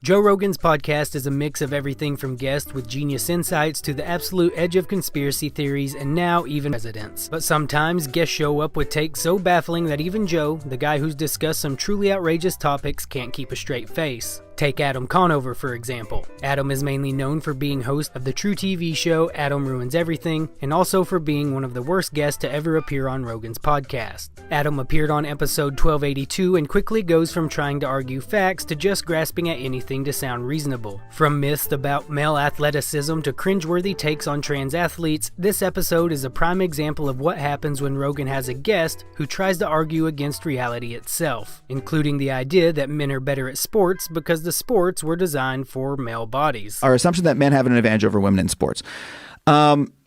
Joe Rogan's podcast is a mix of everything from guests with genius insights to the absolute edge of conspiracy theories and now even presidents. But sometimes guests show up with takes so baffling that even Joe, the guy who's discussed some truly outrageous topics, can't keep a straight face. Take Adam Conover, for example. Adam is mainly known for being host of the true TV show Adam Ruins Everything, and also for being one of the worst guests to ever appear on Rogan's podcast. Adam appeared on episode 1282 and quickly goes from trying to argue facts to just grasping at anything to sound reasonable. From myths about male athleticism to cringe-worthy takes on trans athletes, this episode is a prime example of what happens when Rogan has a guest who tries to argue against reality itself, including the idea that men are better at sports because the sports were designed for male bodies. Our assumption that men have an advantage over women in sports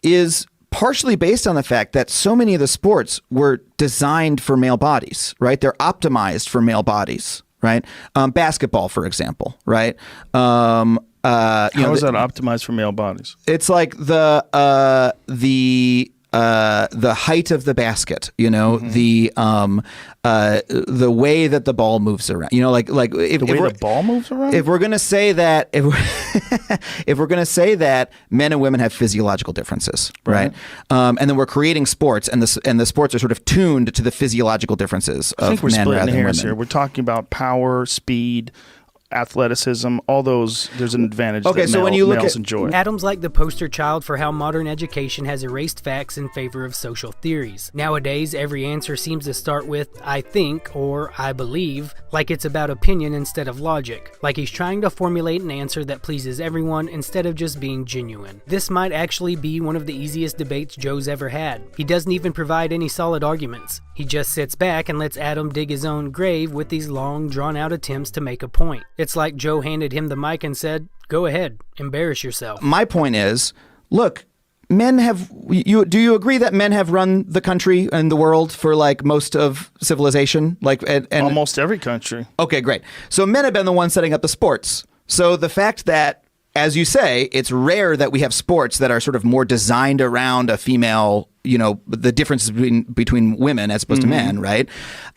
is partially based on the fact that so many of the sports were designed for male bodies, right? They're optimized for male bodies, right? Basketball, for example, right? How is that optimized for male bodies? It's like the height of the basket, the way that the ball moves around, if the ball moves around. If we're going to say that, if we're going to say that men and women have physiological differences, right? And then we're creating sports, and the sports are sort of tuned to the physiological differences of men rather than women. I think we're splitting hairs here. We're talking about power, speed, athleticism, all those. There's an advantage that males enjoy. Adam's like the poster child for how modern education has erased facts in favor of social theories. Nowadays, every answer seems to start with I think or I believe, like it's about opinion instead of logic, like he's trying to formulate an answer that pleases everyone instead of just being genuine. This might actually be one of the easiest debates Joe's ever had. He doesn't even provide any solid arguments. He just sits back and lets Adam dig his own grave with these long, drawn-out attempts to make a point. It's like Joe handed him the mic and said, go ahead, embarrass yourself. My point is, look, do you agree that men have run the country and the world for like most of civilization? And almost every country. Okay, great. So men have been the ones setting up the sports. So the fact that, as you say, it's rare that we have sports that are sort of more designed around a female, the differences between women as opposed to men, right?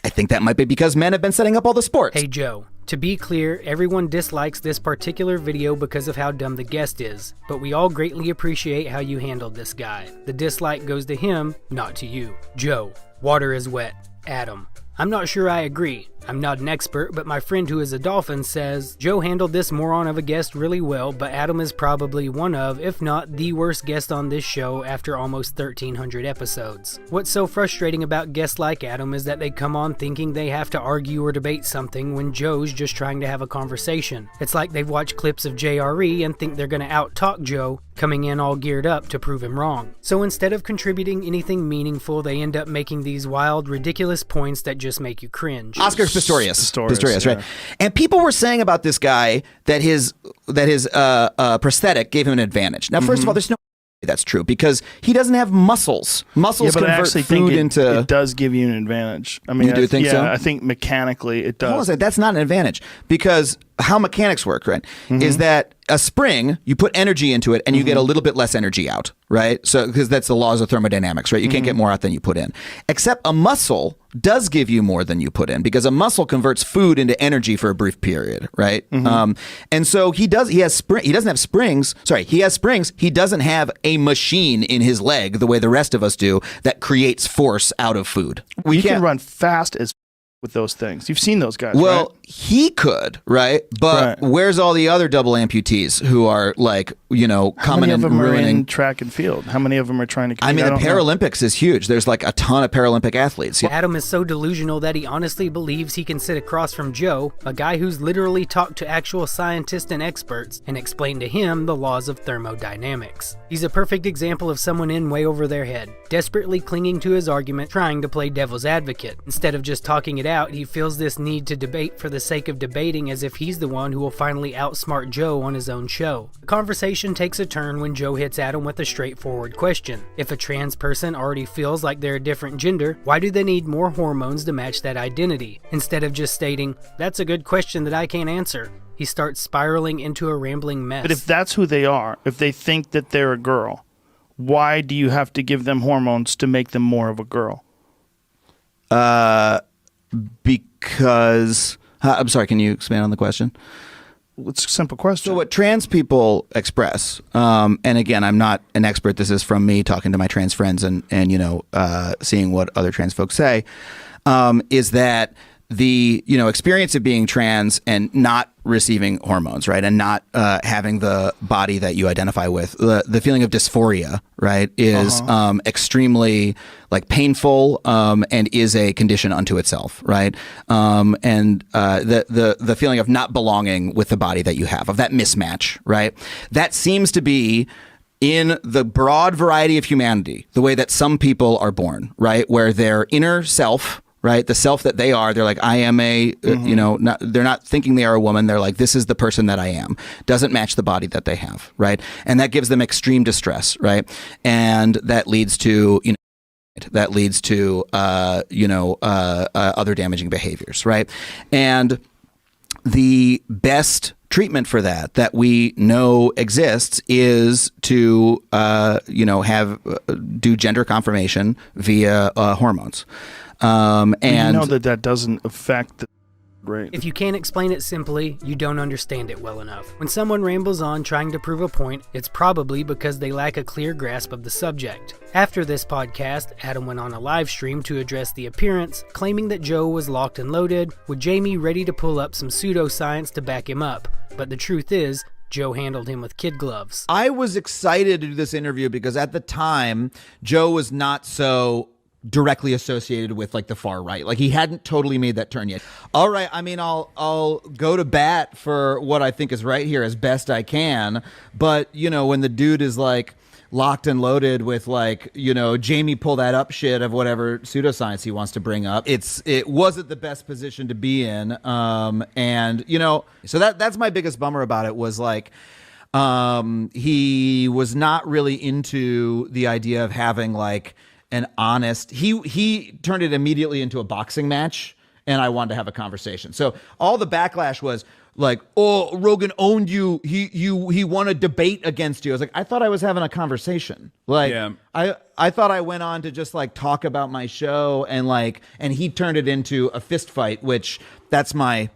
I think that might be because men have been setting up all the sports. Hey, Joe. To be clear, everyone dislikes this particular video because of how dumb the guest is, but we all greatly appreciate how you handled this guy. The dislike goes to him, not to you. Joe, water is wet. Adam, I'm not sure I agree. I'm not an expert, but my friend who is a dolphin says, Joe handled this moron of a guest really well, but Adam is probably one of, if not the worst guest on this show after almost 1,300 episodes. What's so frustrating about guests like Adam is that they come on thinking they have to argue or debate something when Joe's just trying to have a conversation. It's like they've watched clips of JRE and think they're going to out-talk Joe, coming in all geared up to prove him wrong. So instead of contributing anything meaningful, they end up making these wild, ridiculous points that just make you cringe. Oscar Pistorius, right? And people were saying about this guy that his prosthetic gave him an advantage. Now, first of all, there's no that's true because he doesn't have muscles. Muscles convert food into. It does give you an advantage. I mean, you do think so? Yeah, I think mechanically it does. Hold on a second, that's not an advantage because how mechanics work, right? Is that a spring, you put energy into it and you get a little bit less energy out, right? So because that's the laws of thermodynamics, right? You can't get more out than you put in. Except a muscle does give you more than you put in because a muscle converts food into energy for a brief period, right? And so he has springs. He doesn't have a machine in his leg the way the rest of us do that creates force out of food. You can run fast as with those things. You've seen those guys, well, right? He could, right? But where's all the other double amputees who are like, coming and ruining? How many of them are in track and field? How many of them are trying to compete? I mean, the Paralympics is huge. There's like a ton of Paralympic athletes. Adam is so delusional that he honestly believes he can sit across from Joe, a guy who's literally talked to actual scientists and experts, and explained to him the laws of thermodynamics. He's a perfect example of someone in way over their head, desperately clinging to his argument, trying to play devil's advocate. Instead of just talking it out, he feels this need to debate for the sake of debating as if he's the one who will finally outsmart Joe on his own show. The conversation takes a turn when Joe hits Adam with a straightforward question. If a trans person already feels like they're a different gender, why do they need more hormones to match that identity? Instead of just stating, that's a good question that I can't answer, he starts spiraling into a rambling mess. But if that's who they are, if they think that they're a girl, why do you have to give them hormones to make them more of a girl? Because I'm sorry, can you expand on the question? It's a simple question. So what trans people express, and again, I'm not an expert. This is from me talking to my trans friends and seeing what other trans folks say, is that the experience of being trans and not receiving hormones, right, and not having the body that you identify with, the feeling of dysphoria, right, is extremely painful and is a condition unto itself, right, and the feeling of not belonging with the body that you have, of that mismatch, right, that seems to be in the broad variety of humanity, the way that some people are born, right, where their inner self, right, the self that they are, they're like, I am a, they're not thinking they are a woman. They're like, this is the person that I am. Doesn't match the body that they have, right? And that gives them extreme distress, right? And that leads to, other damaging behaviors, right? And the best treatment for that we know exists is to, do gender confirmation via hormones. And you know that doesn't affect the rate. If you can't explain it simply, you don't understand it well enough. When someone rambles on trying to prove a point, it's probably because they lack a clear grasp of the subject. After this podcast, Adam went on a live stream to address the appearance, claiming that Joe was locked and loaded, with Jamie ready to pull up some pseudoscience to back him up. But the truth is, Joe handled him with kid gloves. I was excited to do this interview because at the time, Joe was not so directly associated with the far right. He hadn't totally made that turn yet. All right, I mean, I'll go to bat for what I think is right here as best I can, but when the dude is locked and loaded with Jamie pull that up shit of whatever pseudoscience he wants to bring up, it wasn't the best position to be in, and so that's my biggest bummer about it was he was not really into the idea of having an honest, he turned it immediately into a boxing match, and I wanted to have a conversation. So all the backlash was oh, Rogan owned you. He won a debate against you. I was I thought I was having a conversation. I thought I went on to just talk about my show and he turned it into a fist fight, which that's what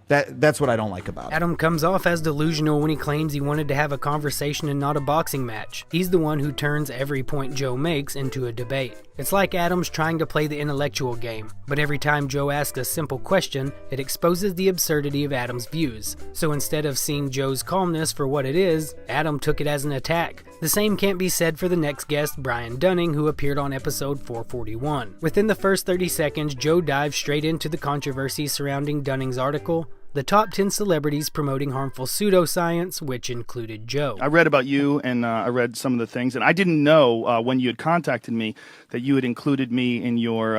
I don't like about it. Adam comes off as delusional when he claims he wanted to have a conversation and not a boxing match. He's the one who turns every point Joe makes into a debate. It's like Adam's trying to play the intellectual game, but every time Joe asks a simple question, it exposes the absurdity of Adam's views. So instead of seeing Joe's calmness for what it is, Adam took it as an attack. The same can't be said for the next guest, Brian Dunning, who appeared on episode 441. Within the first 30 seconds, Joe dives straight into the controversy surrounding Dunning's article, the top 10 celebrities promoting harmful pseudoscience, which included Joe. I read about you, and I read some of the things, and I didn't know when you had contacted me that you had included me in your...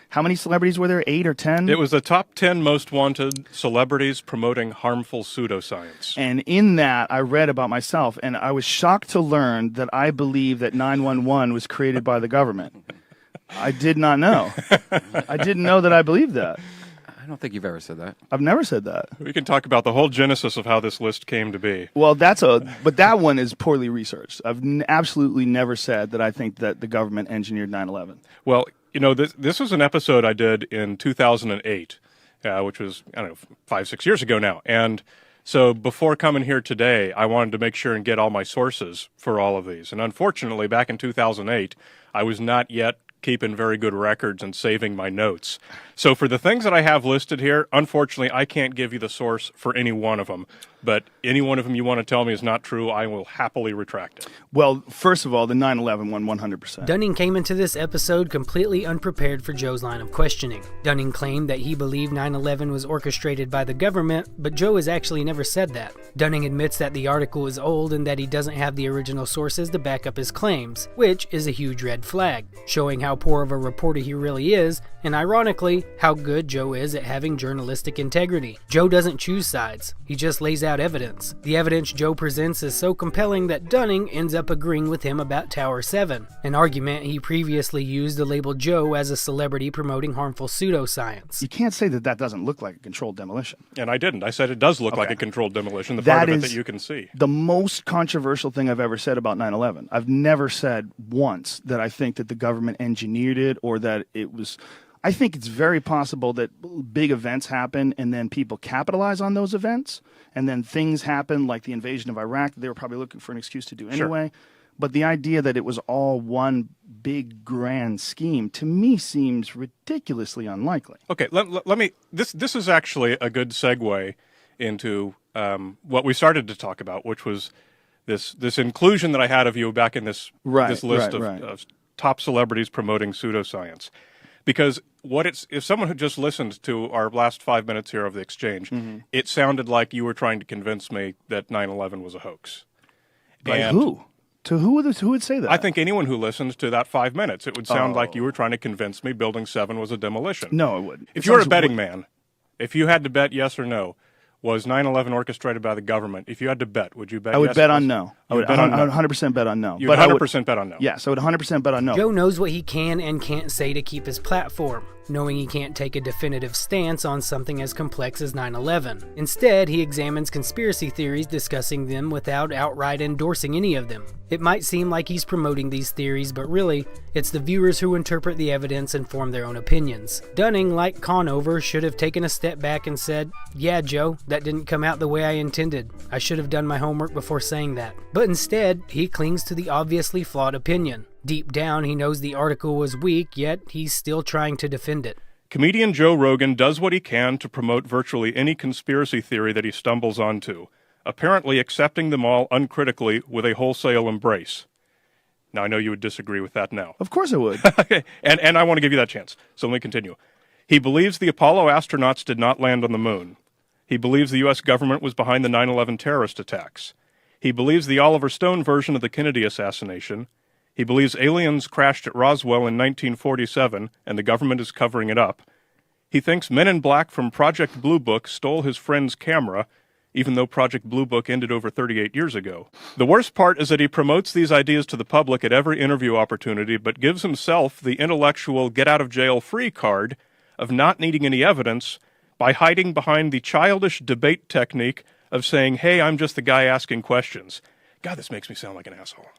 how many celebrities were there? 8 or 10? It was the top 10 most wanted celebrities promoting harmful pseudoscience. And in that, I read about myself, and I was shocked to learn that I believe that 911 was created by the government. I did not know. I didn't know that I believed that. I don't think you've ever said that. I've never said that. We can talk about the whole genesis of how this list came to be. Well, but that one is poorly researched. I've absolutely never said that I think that the government engineered 9/11. Well, this was an episode I did in 2008, which was, 5-6 years ago now. And so before coming here today, I wanted to make sure and get all my sources for all of these. And unfortunately, back in 2008, I was not yet keeping very good records and saving my notes. So for the things that I have listed here, unfortunately, I can't give you the source for any one of them. But any one of them you want to tell me is not true, I will happily retract it. Well, first of all, the 9/11 one, 100%. Dunning came into this episode completely unprepared for Joe's line of questioning. Dunning claimed that he believed 9/11 was orchestrated by the government, but Joe has actually never said that. Dunning admits that the article is old and that he doesn't have the original sources to back up his claims, which is a huge red flag, showing how poor of a reporter he really is, and ironically, how good Joe is at having journalistic integrity. Joe doesn't choose sides, he just lays out evidence. The evidence Joe presents is so compelling that Dunning ends up agreeing with him about Tower 7, an argument he previously used to label Joe as a celebrity promoting harmful pseudoscience. You can't say that doesn't look like a controlled demolition. And I didn't. I said it does look like a controlled demolition, the part of it that you can see. The most controversial thing I've ever said about 9/11. I've never said once that I think that the government engineered it or that it was... I think it's very possible that big events happen and then people capitalize on those events, and then things happen like the invasion of Iraq that they were probably looking for an excuse to do anyway. But the idea that it was all one big grand scheme, to me, seems ridiculously unlikely. Okay, let me. This is actually a good segue into what we started to talk about, which was this inclusion that I had of you back in this list of top celebrities promoting pseudoscience. Because if someone who just listened to our last 5 minutes here of the exchange, it sounded like you were trying to convince me that 9/11 was a hoax. Like who? To who would say that? I think anyone who listened to that 5 minutes, it would sound like you were trying to convince me Building 7 was a demolition. No, it wouldn't. If you were a betting man, if you had to bet yes or no, was 9/11 orchestrated by the government? If you had to bet, would you bet yes? I would bet on no. I would 100% bet on no. You would 100% bet on no? Yes, I would 100% bet on no. Joe knows what he can and can't say to keep his platform, knowing he can't take a definitive stance on something as complex as 9/11. Instead, he examines conspiracy theories, discussing them without outright endorsing any of them. It might seem like he's promoting these theories, but really, it's the viewers who interpret the evidence and form their own opinions. Dunning, like Conover, should have taken a step back and said, "Yeah, Joe, that didn't come out the way I intended. I should have done my homework before saying that." But instead, he clings to the obviously flawed opinion. Deep down, he knows the article was weak, yet he's still trying to defend it. Comedian Joe Rogan does what he can to promote virtually any conspiracy theory that he stumbles onto, apparently accepting them all uncritically with a wholesale embrace. Now, I know you would disagree with that now. Of course I would. and I want to give you that chance, so let me continue. He believes the Apollo astronauts did not land on the moon. He believes the U.S. government was behind the 9/11 terrorist attacks. He believes the Oliver Stone version of the Kennedy assassination. He believes aliens crashed at Roswell in 1947 and the government is covering it up. He thinks Men in Black from Project Blue Book stole his friend's camera, even though Project Blue Book ended over 38 years ago. The worst part is that he promotes these ideas to the public at every interview opportunity, but gives himself the intellectual get-out-of-jail-free card of not needing any evidence by hiding behind the childish debate technique of saying, "Hey, I'm just the guy asking questions." God, this makes me sound like an asshole.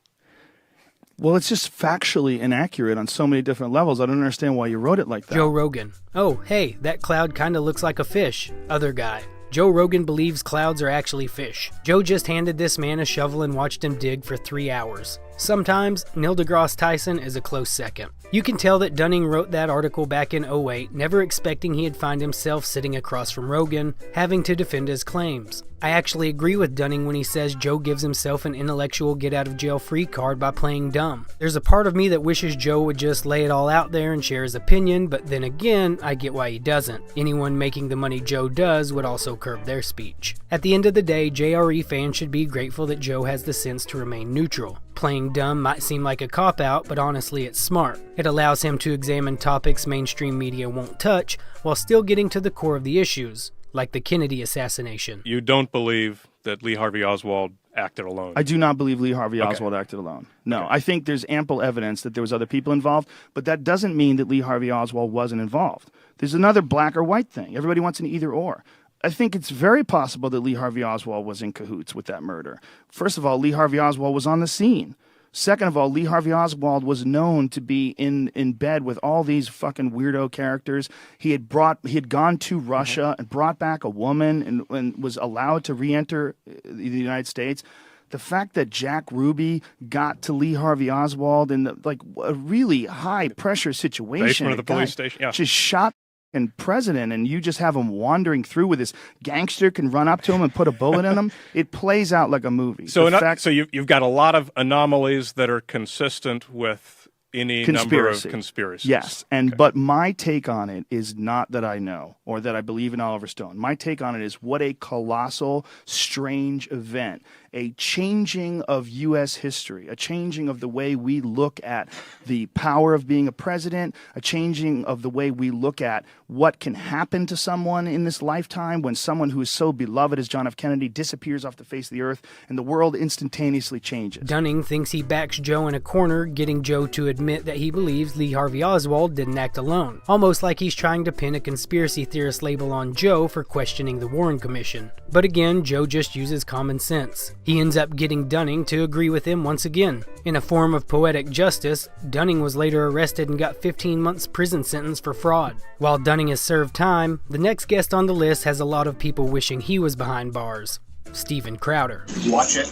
Well, it's just factually inaccurate on so many different levels. I don't understand why you wrote it like that. Joe Rogan. "Oh, hey, that cloud kinda looks like a fish." Other guy. Joe Rogan believes clouds are actually fish. Joe just handed this man a shovel and watched him dig for 3 hours. Sometimes, Neil deGrasse Tyson is a close second. You can tell that Dunning wrote that article back in 2008, never expecting he'd find himself sitting across from Rogan, having to defend his claims. I actually agree with Dunning when he says Joe gives himself an intellectual get-out-of-jail-free card by playing dumb. There's a part of me that wishes Joe would just lay it all out there and share his opinion, but then again, I get why he doesn't. Anyone making the money Joe does would also curb their speech. At the end of the day, JRE fans should be grateful that Joe has the sense to remain neutral. Playing dumb might seem like a cop-out, but honestly it's smart. It allows him to examine topics mainstream media won't touch, while still getting to the core of the issues, like the Kennedy assassination. You don't believe that Lee Harvey Oswald acted alone? I do not believe Lee Harvey Oswald acted alone. No, I think there's ample evidence that there was other people involved, but that doesn't mean that Lee Harvey Oswald wasn't involved. There's another black or white thing. Everybody wants an either or. I think it's very possible that Lee Harvey Oswald was in cahoots with that murder. First of all, Lee Harvey Oswald was on the scene. Second of all, Lee Harvey Oswald was known to be in bed with all these fucking weirdo characters. He had gone to Russia and brought back a woman and was allowed to re-enter the United States. The fact that Jack Ruby got to Lee Harvey Oswald in a really high pressure situation, basement of the police station, yeah, just shot and president, and you just have him wandering through with this gangster can run up to him and put a bullet in him. It plays out like a movie. So, so you've got a lot of anomalies that are consistent with any number of conspiracies. Yes, but my take on it is not that I know or that I believe in Oliver Stone. My take on it is what a colossal, strange event. A changing of U.S. history, a changing of the way we look at the power of being a president, a changing of the way we look at what can happen to someone in this lifetime when someone who is so beloved as John F. Kennedy disappears off the face of the earth and the world instantaneously changes. Dunning thinks he backs Joe in a corner, getting Joe to admit admit that he believes Lee Harvey Oswald didn't act alone, almost like he's trying to pin a conspiracy theorist label on Joe for questioning the Warren Commission. But again, Joe just uses common sense. He ends up getting Dunning to agree with him once again. In a form of poetic justice, Dunning was later arrested and got 15 months prison sentence for fraud. While Dunning has served time, the next guest on the list has a lot of people wishing he was behind bars. Steven Crowder. Watch it.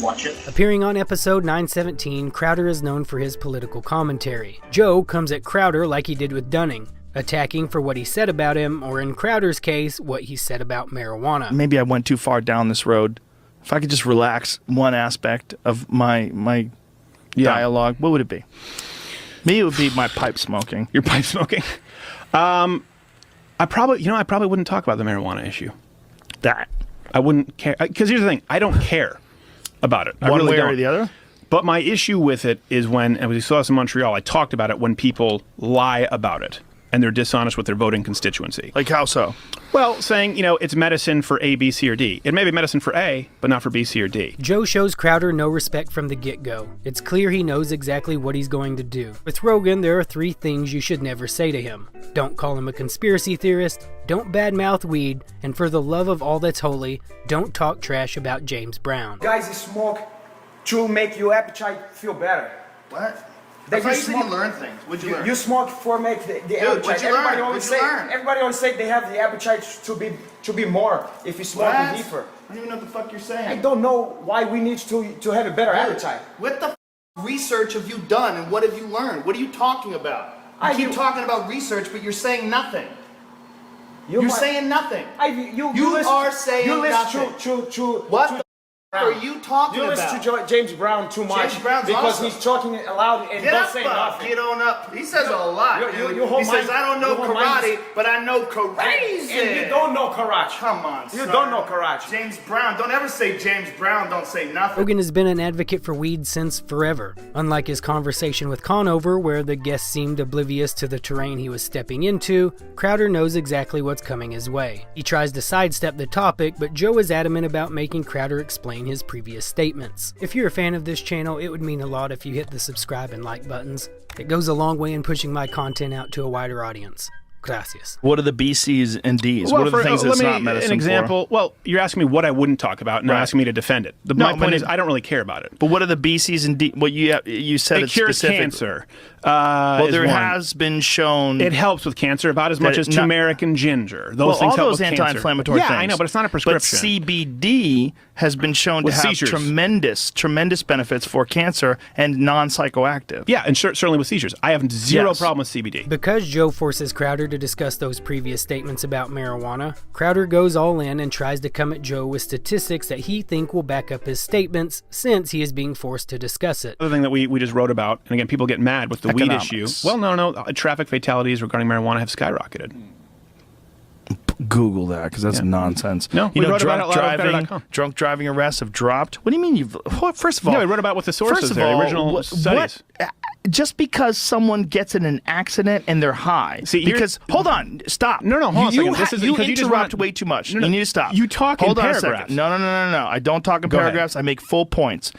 Watch it. Appearing on episode 917, Crowder is known for his political commentary. Joe comes at Crowder like he did with Dunning, attacking for what he said about him, or in Crowder's case, what he said about marijuana. Maybe I went too far down this road. If I could just relax one aspect of my dialogue, what would it be? Maybe it would be my pipe smoking. Your pipe smoking? I probably wouldn't talk about the marijuana issue. That. I wouldn't care. Because here's the thing. I don't care about it. I One really way don't. or the other? But my issue with it is when, and we saw this in Montreal, I talked about it when people lie about it and they're dishonest with their voting constituency. Like how so? Well, saying, it's medicine for A, B, C, or D. It may be medicine for A, but not for B, C, or D. Joe shows Crowder no respect from the get-go. It's clear he knows exactly what he's going to do. With Rogan, there are 3 things you should never say to him. Don't call him a conspiracy theorist, don't badmouth weed, and for the love of all that's holy, don't talk trash about James Brown. Guys, you smoke to make your appetite feel better. What? That I thought you you said smoke- you learn things. What'd you learn? You smoke for make the appetite. what'd you everybody learn? always What'd you say. learn? Everybody always say they have the appetite to be more if you smoke What? reefer. I don't even know what the fuck you're saying. I don't know why we need to have a better appetite. What the research have you done and what have you learned? What are you talking about? You keep talking about research, but you're saying nothing. You're saying nothing. You are saying nothing. What the are you talking You about? listen to James Brown too much. James Brown's because awesome. he's talking aloud and Get don't up, say Bob. nothing. Get on up. He says a lot. You hold he says, my- I don't know you hold my- karate, but I know crazy. And you don't know karate. Come on, You son. don't know karate. James Brown. Don't ever say James Brown. Don't say nothing. Rogan has been an advocate for weed since forever. Unlike his conversation with Conover, where the guest seemed oblivious to the terrain he was stepping into, Crowder knows exactly what's coming his way. He tries to sidestep the topic, but Joe is adamant about making Crowder explain his previous statements. If you're a fan of this channel, it would mean a lot if you hit the subscribe and like buttons. It goes a long way in pushing my content out to a wider audience. Gracias. What are the BCs and Ds? what are the things that's not medicine an example. Well, you're asking me what I wouldn't talk about, and Right. asking me to defend it. My point is, I don't really care about it. But what are the BCs and D? What you said It it's cures specific. cancer. Well, there is one. has been shown. It helps with cancer about as much as turmeric and ginger. Those things all help those with cancer. anti-inflammatory yeah, things. I know, but it's not a prescription. But CBD has been shown With to have seizures. tremendous benefits for cancer and non-psychoactive. Yeah, and certainly with seizures. I have zero Yes. problem with CBD. Because Joe forces Crowder to discuss those previous statements about marijuana, Crowder goes all in and tries to come at Joe with statistics that he think will back up his statements since he is being forced to discuss it. Another thing that we just wrote about, and again, people get mad with the weed Economics. issue. Well, no. Traffic fatalities regarding marijuana have skyrocketed. Google that because that's nonsense. No, we wrote about it a lot on better.com. Drunk driving arrests have dropped. What do you mean you've? First of all, No, I wrote about what the sources first of are, the all, original studies. Just because someone gets in an accident and they're high, See, because hold on, stop. No, hold on a second. This is you because you just interrupt want- way too much. No, You need to stop. you talk in hold on paragraphs. A second. No. I don't talk in Go ahead. paragraphs. I make full points.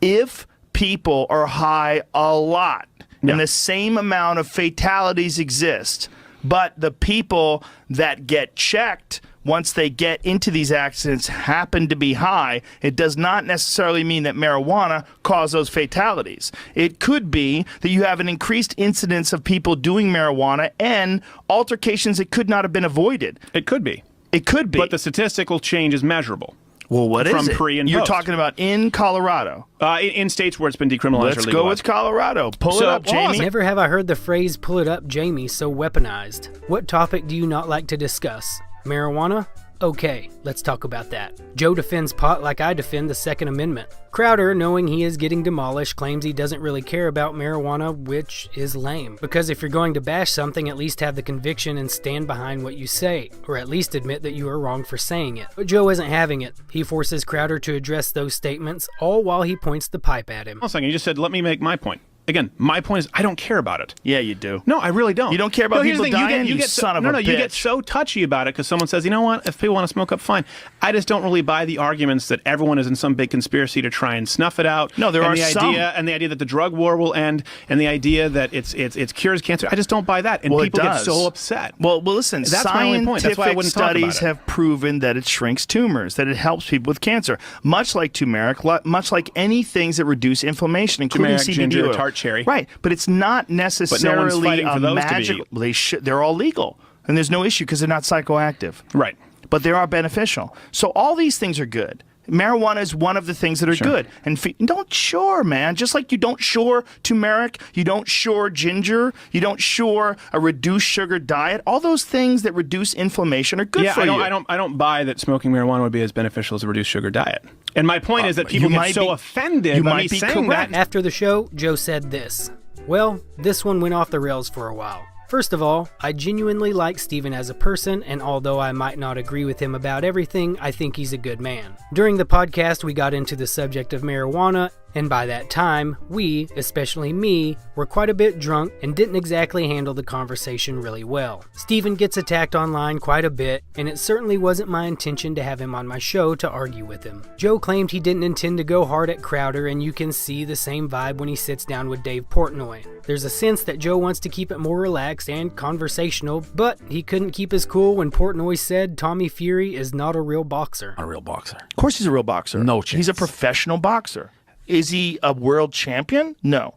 If people are high a lot Yeah. and the same amount of fatalities exist, but the people that get checked once they get into these accidents happen to be high, it does not necessarily mean that marijuana caused those fatalities. It could be that you have an increased incidence of people doing marijuana and altercations that could not have been avoided. It could be. It could be. But the statistical change is measurable. well, what is from it? pre and You're post. talking about in Colorado. In states where it's been decriminalized Let's or go legalized. with Colorado. Pull it So, up, hold on a Jamie. second. Never have I heard the phrase "pull it up, Jamie" so weaponized. What topic do you not like to discuss? Marijuana? Okay, let's talk about that. Joe defends pot like I defend the Second Amendment. Crowder, knowing he is getting demolished, claims he doesn't really care about marijuana, which is lame. Because if you're going to bash something, at least have the conviction and stand behind what you say, or at least admit that you are wrong for saying it. But Joe isn't having it. He forces Crowder to address those statements, all while he points the pipe at him. Hold on a second. You just said, let me make my point. Again, my point is I don't care about it. Yeah, you do. No, I really don't. You don't care about here's people the thing, dying? you You get son of a no, you bitch. get so touchy about it because someone says, you know what, if people want to smoke up, fine. I just don't really buy the arguments that everyone is in some big conspiracy to try and snuff it out. No, there and are the some. idea that the drug war will end, and the idea that it cures cancer. I just don't buy that, and Well, it people get does. so upset. Well, listen, That's my only point. That's why I scientific wouldn't talk about studies it. have proven that it shrinks tumors, that it helps people with cancer, much like turmeric, much like any things that reduce inflammation, including Turmeric, CBD ginger, oil. tart cherry. Right, but it's not necessarily fighting for a those to be- magical. They're all legal, and there's no issue because they're not psychoactive. Right. But they are beneficial. So all these things are good. Marijuana is one of the things that are good. And don't shore, man. Just like you don't shore turmeric, you don't shore ginger, you don't shore a reduced sugar diet. All those things that reduce inflammation are good for you. I don't buy that smoking marijuana would be as beneficial as a reduced sugar diet. And my point is that people you get might so be- offended you by might me be saying correct. that. After the show, Joe said this. Well, this one went off the rails for a while. First of all, I genuinely like Steven as a person, and although I might not agree with him about everything, I think he's a good man. During the podcast, we got into the subject of marijuana, and by that time, we, especially me, were quite a bit drunk and didn't exactly handle the conversation really well. Steven gets attacked online quite a bit, and it certainly wasn't my intention to have him on my show to argue with him. Joe claimed he didn't intend to go hard at Crowder, and you can see the same vibe when he sits down with Dave Portnoy. There's a sense that Joe wants to keep it more relaxed and conversational, but he couldn't keep his cool when Portnoy said Tommy Fury is not a real boxer. A real boxer. Of course he's a real boxer. No chance. He's a professional boxer. Is he a world champion? No.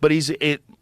But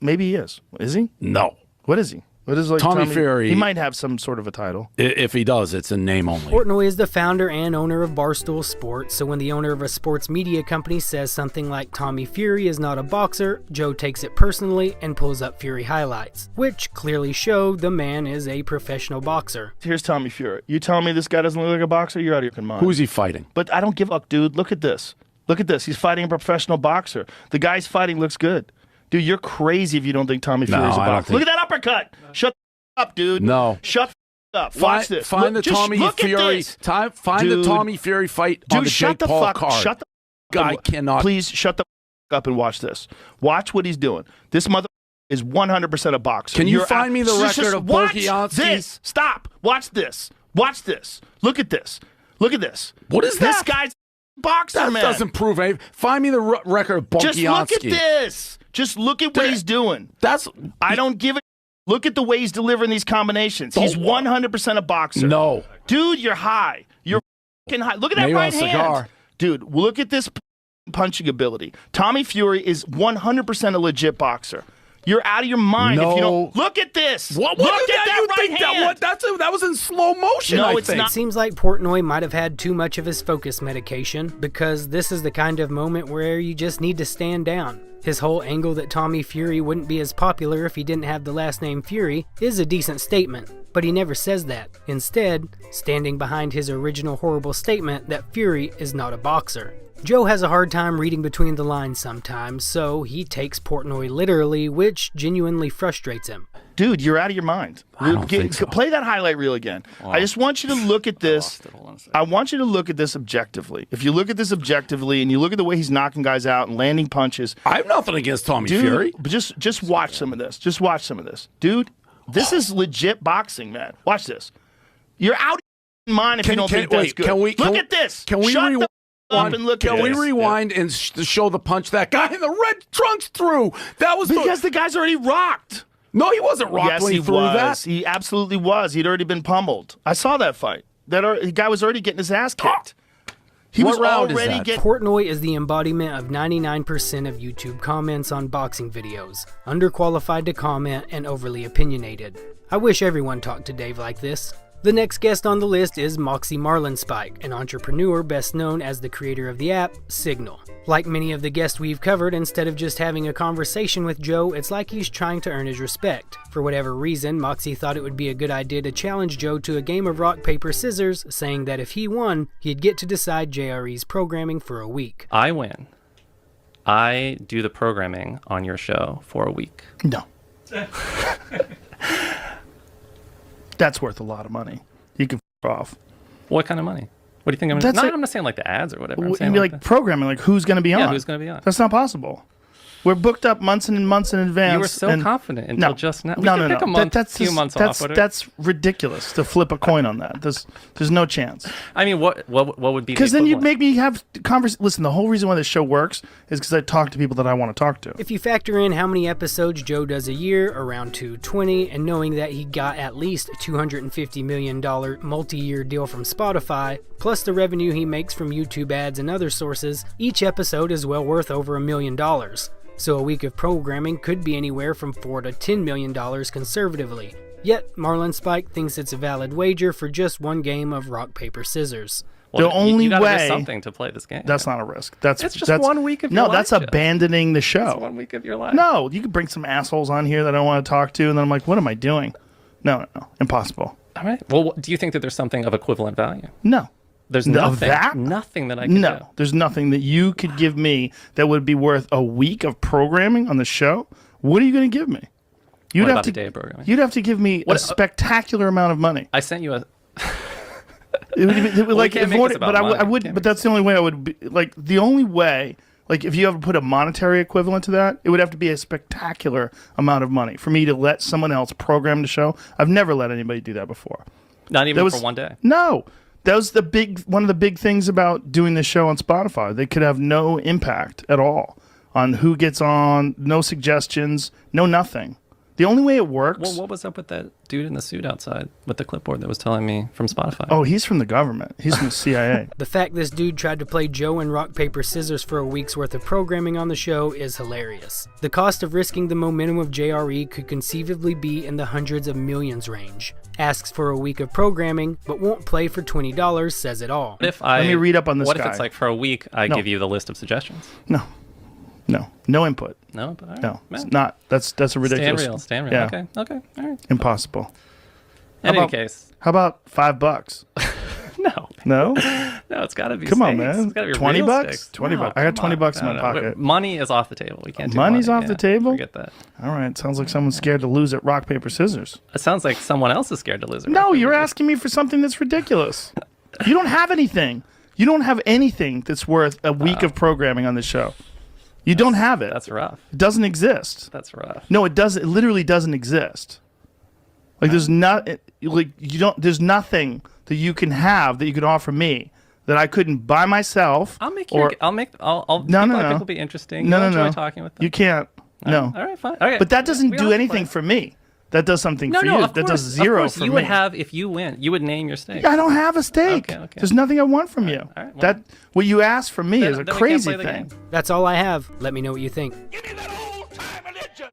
maybe he is. Is he? No. What is he? What is Tommy Fury. He might have some sort of a title. If he does, it's in name only. Portnoy is the founder and owner of Barstool Sports, so when the owner of a sports media company says something like Tommy Fury is not a boxer, Joe takes it personally and pulls up Fury highlights, which clearly show the man is a professional boxer. Here's Tommy Fury. You telling me this guy doesn't look like a boxer? You're out of your mind. Who's he fighting? But I don't give a fuck, dude. Look at this. Look at this. He's fighting a professional boxer. The guy's fighting looks good. Dude, you're crazy if you don't think Tommy Fury's a boxer. Look at that uppercut. Shut the up, dude. No. Shut the up. Watch this. Find the Tommy Fury. Find the Tommy Fury fight on the Jake Paul card. Shut the guy cannot. Please shut the up and watch this. Watch what he's doing. This mother is 100% a boxer. Can you find me the record of Watch this. Stop. Watch this. Watch this. Look at this. Look at this. What is this that? guy's boxer, That man. doesn't prove anything. Find me the record of Bonkianski. Just look at this. Just look at what he's doing. I don't give a. Look at the way he's delivering these combinations. He's 100% a boxer. No. Dude, you're high. You're fucking high. Look at that Maybe right on a hand. cigar. Dude, look at this punching ability. Tommy Fury is 100% a legit boxer. You're out of your mind if you don't. Look at this. What look at that you right think hand. that was in slow motion. No, I it's think. not. It seems like Portnoy might have had too much of his focus medication, because this is the kind of moment where you just need to stand down. His whole angle that Tommy Fury wouldn't be as popular if he didn't have the last name Fury is a decent statement, but he never says that. Instead, standing behind his original horrible statement that Fury is not a boxer. Joe has a hard time reading between the lines sometimes, so he takes Portnoy literally, which genuinely frustrates him. Dude, you're out of your mind. I don't think so. Play that highlight reel again. I just want you to look at this. I want you to look at this objectively. If you look at this objectively and you look at the way he's knocking guys out and landing punches. I have nothing against Tommy Dude, Fury. But just watch some of this. Just watch some of this. Dude, this is legit boxing, man. Watch this. You're out of your mind if you don't think that's good. Look at this. Can we Shut rewind? up and look at Can we this. rewind and show the punch that guy in the red trunks threw? That was Because the guy's already rocked. No, he wasn't rocked Yes, when he threw that. He absolutely was. He'd already been pummeled. I saw that fight. The guy was already getting his ass kicked. He What was round is already that? getting. Portnoy is the embodiment of 99% of YouTube comments on boxing videos, underqualified to comment and overly opinionated. I wish everyone talked to Dave like this. The next guest on the list is Moxie Marlinspike, an entrepreneur best known as the creator of the app, Signal. Like many of the guests we've covered, instead of just having a conversation with Joe, it's like he's trying to earn his respect. For whatever reason, Moxie thought it would be a good idea to challenge Joe to a game of rock, paper, scissors, saying that if he won, he'd get to decide JRE's programming for a week. I win. I do the programming on your show for a week. No. That's worth a lot of money. You can f off. What kind of money? What do you think I'm not saying like the ads or whatever. I'm saying like programming, like who's going to be on? Yeah, who's going to be on? That's not possible. We're booked up months and months in advance. You were so confident until just now. We can pick a month, few months off. That's ridiculous to flip a coin on that. There's no chance. I mean, what would be? Because then you'd make me have Listen, the whole reason why this show works is because I talk to people that I want to talk to. If you factor in how many episodes Joe does a year, around 220, and knowing that he got at least a $250 million multi-year deal from Spotify, plus the revenue he makes from YouTube ads and other sources, each episode is well worth over $1 million. So a week of programming could be anywhere from $4 to $10 million conservatively. Yet, Marlinspike thinks it's a valid wager for just one game of rock, paper, scissors. Well, the only way do something to play this game. That's not a risk. It's just 1 week of your life. No, that's abandoning the show. It's 1 week of your life. No, you could bring some assholes on here that I want to talk to, and then I'm like, what am I doing? No, impossible. All right. Well, do you think that there's something of equivalent value? No. There's nothing that I can do. No, there's nothing that you could give me that would be worth a week of programming on the show. What are you going to give me? What about a day of programming? You'd have to give me a spectacular amount of money. I sent you a... But that's the only way I would be, like, the only way, like, if you ever put a monetary equivalent to that, it would have to be a spectacular amount of money for me to let someone else program the show. I've never let anybody do that before. Not even for one day? No. That was one of the big things about doing this show on Spotify. They could have no impact at all on who gets on, no suggestions, no nothing. The only way it works... Well, what was up with that dude in the suit outside with the clipboard that was telling me from Spotify? Oh, he's from the government. He's from the CIA. The fact this dude tried to play Joe in rock, paper, scissors for a week's worth of programming on the show is hilarious. The cost of risking the momentum of JRE could conceivably be in the hundreds of millions range. Asks for a week of programming, but won't play for $20, says it all. Let me read up on this What guy. if it's like for a week I give you the list of suggestions? No input. No input. All right. No, it's not. That's a ridiculous. Stand real. Yeah. Okay. All right. Impossible. In any case. How about $5? No. No? No, it's got to be Come on, steaks. man. It's got to be $20? real steaks. $20. No, I got $20 $20 in my pocket. Money is off the table. We can't do Money's money. off the table? Forget that. All right. Sounds like someone's scared to lose at rock, paper, scissors. It sounds like someone else is scared to lose it. No, you're asking me for something that's ridiculous. You don't have anything. You don't have anything that's worth a week of programming on this show. You don't have it. That's rough. It doesn't exist. That's rough. No, it doesn't. It literally doesn't exist. Like there's not. Like you don't. There's nothing that you can have that you could offer me that I couldn't buy myself. I'll make. Or, I think will be interesting. You'll enjoy talking with them. You can't. No. All right, fine. Okay. But that doesn't do anything for me. That does something for you. That does zero for me. You would have, if you win, you would name your steak. I don't have a steak. Okay. There's nothing I want from you. All right, well, what you ask from me is a crazy thing. That's all I have. Let me know what you think.